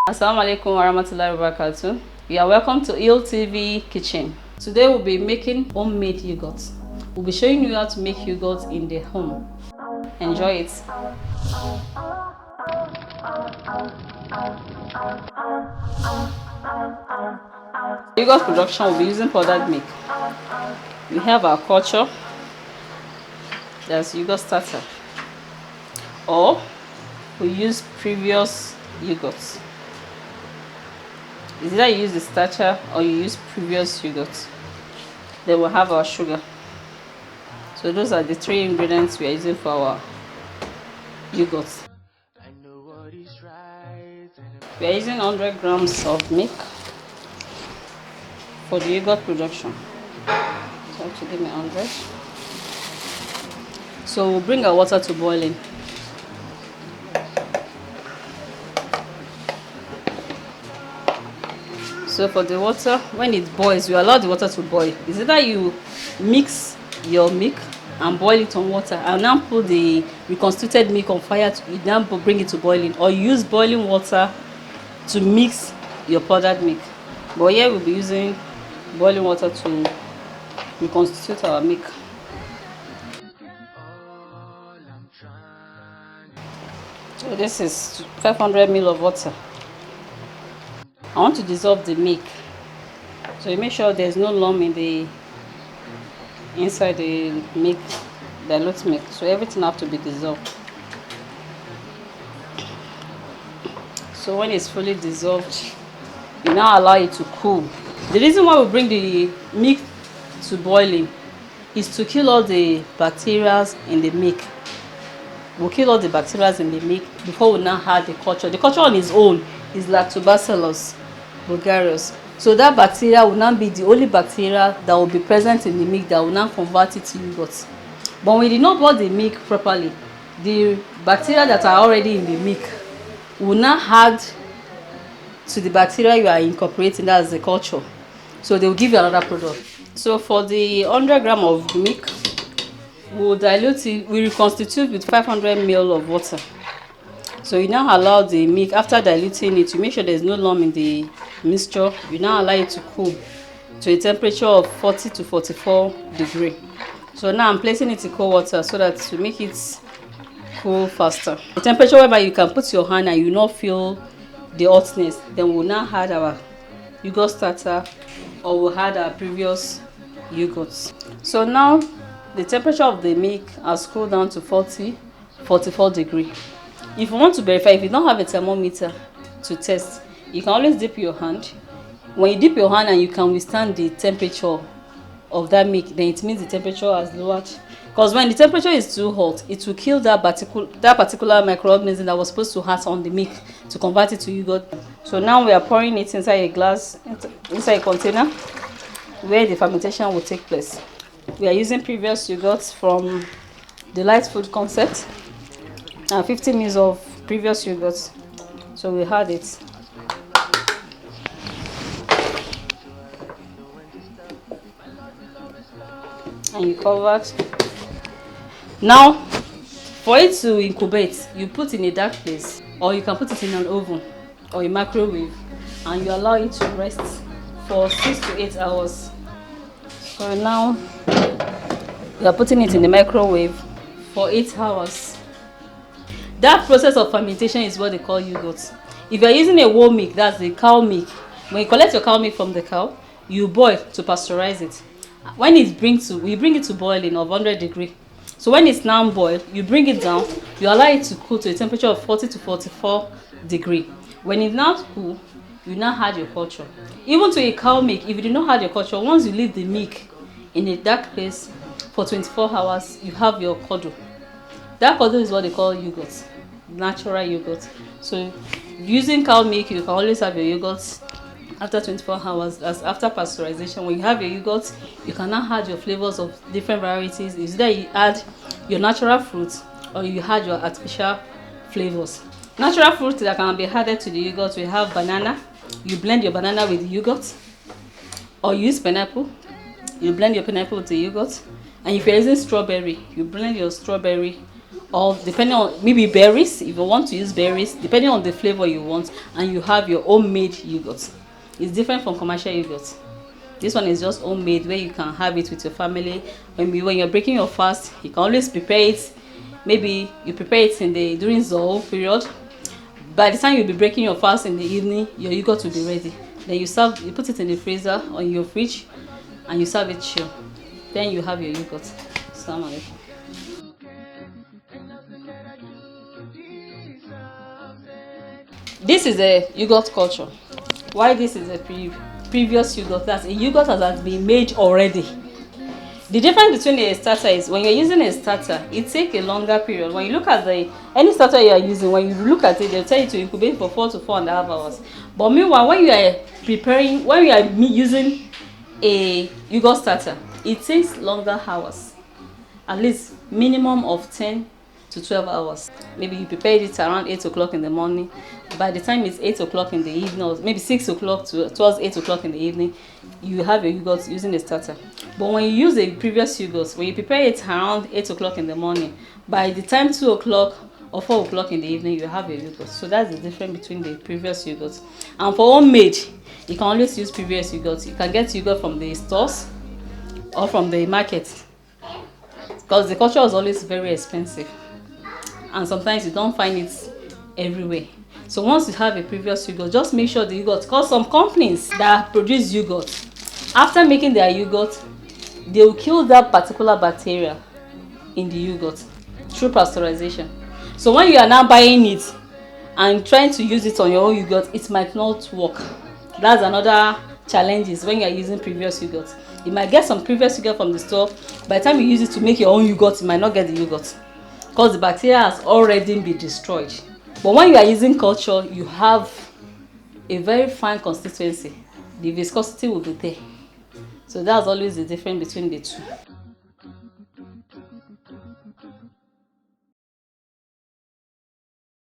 Assalamu alaikum warahmatullahi wabarakatuh. You are welcome to Il TV Kitchen. Today we'll be making homemade yogurt. We'll be showing you how to make yogurt in the home. Enjoy it. Yogurt production we'll be using powdered milk. We have our culture, that's yogurt starter, or we use previous yogurts. Is either you use the starter or you use previous yogurt. Then we'll have our sugar. So those are the three ingredients we are using for our yogurt. We are using 100 grams of milk for the yogurt production. So I have to give me 100. So we'll bring our water to boiling. So for the water, when it boils, you allow the water to boil. Is either you mix your milk and boil it on water and now put the reconstituted milk on fire to now bring it to boiling, or you use boiling water to mix your powdered milk. But here we'll be using boiling water to reconstitute our milk. So this is 500 ml of water. I want to dissolve the milk, so you make sure there's no lump in the inside the milk, dilute milk. So everything has to be dissolved. So when it's fully dissolved, you now allow it to cool. The reason why we bring the milk to boiling is to kill all the bacteria in the milk. We'll kill all the bacteria in the milk before we now add the culture. The culture on its own is Lactobacillus bulgarius. So that bacteria will now be the only bacteria that will be present in the milk that will now convert it to yogurt. But when we did not boil the milk properly, the bacteria that are already in the milk will now add to the bacteria you are incorporating, that's the culture. So they will give you another product. So for the 100 grams of milk, we will dilute it, we reconstitute with 500 ml of water. So you now allow the milk, after diluting it, you make sure there's no lump in the mixture. You now allow it to cool to a temperature of 40 to 44 degrees. So now I'm placing it in cold water so that to make it cool faster. The temperature whereby you can put your hand and you not feel the hotness. Then we'll now add our yogurt starter, or we'll add our previous yogurts. So now the temperature of the milk has cooled down to 44 degrees. If you want to verify, if you don't have a thermometer to test, you can always dip your hand. When you dip your hand and you can withstand the temperature of that milk, then it means the temperature has lowered. Because when the temperature is too hot, it will kill that particular microorganism that was supposed to hatch on the milk to convert it to yogurt. So now we are pouring it inside a glass, inside a container where the fermentation will take place. We are using previous yogurts from the Light Food concept. 50 ml of previous yogurt. So we had it. And you cover it. Now, for it to incubate, you put in a dark place, or you can put it in an oven or a microwave, and you allow it to rest for 6 to 8 hours. So now we are putting it in the microwave for 8 hours. That process of fermentation is what they call yogurt. If you are using a whole milk, that's the cow milk. When you collect your cow milk from the cow, you boil to pasteurize it. When we bring it to boiling of 100 degrees. So when it's now boiled, you bring it down, you allow it to cool to a temperature of 40 to 44 degrees. When it's now cool, you now add your culture. Even to a cow milk, if you do not add your culture, once you leave the milk in a dark place for 24 hours, you have your cordial. That cordial is what they call yogurt, natural yogurt. So using cow milk, you can always have your yogurt after 24 hours. As after pasteurization, when you have your yogurt, you can now add your flavors of different varieties. Is either you add your natural fruits or you add your artificial flavors. Natural fruits that can be added to the yogurt, we have banana. You blend your banana with the yogurt, or you use pineapple. You blend your pineapple with the yogurt. And if you're using strawberry, you blend your strawberry or depending on maybe berries, if you want to use berries, depending on the flavor you want, and you have your homemade yogurt. It's different from commercial yogurt. This one is just homemade, where you can have it with your family. When you're breaking your fast, you can always prepare it. Maybe you prepare it in the during Zohar period. By the time you'll be breaking your fast in the evening, your yogurt will be ready. Then you put it in the freezer or in your fridge, and you serve it chill. Then you have your yogurt. Assalamu alaikum. This is a yogurt culture. Why this is a previous yogurt? That's a yogurt that has been made already. The difference between a starter is when you're using a starter, it takes a longer period. When you look at any starter you are using, when you look at it, they'll tell you to incubate for 4 to 4.5 hours. But meanwhile, when you are using a yogurt starter, it takes longer hours, at least minimum of 10 to 12 hours. Maybe you prepared it around 8 o'clock in the morning. By the time it's 8 o'clock in the evening, or maybe 6 o'clock towards 8 o'clock in the evening, you have your yogurt using a starter. But when you use a previous yogurt, when you prepare it around 8 o'clock in the morning, by the time 2 o'clock or 4 o'clock in the evening, you have your yogurt. So that's the difference between the previous yogurt. And for homemade, you can always use previous yogurt. You can get yogurt from the stores or from the market, because the culture is always very expensive, and sometimes you don't find it everywhere. So once you have a previous yogurt, just make sure the yogurt, because some companies that produce yogurt, after making their yogurt, they will kill that particular bacteria in the yogurt through pasteurization. So when you are now buying it and trying to use it on your own yogurt, it might not work. That's another challenge, is when you are using previous yogurt. You might get some previous yogurt from the store. By the time you use it to make your own yogurt, you might not get the yogurt, because the bacteria has already been destroyed. But when you are using culture, you have a very fine consistency. The viscosity will be there. So that's always the difference between the two.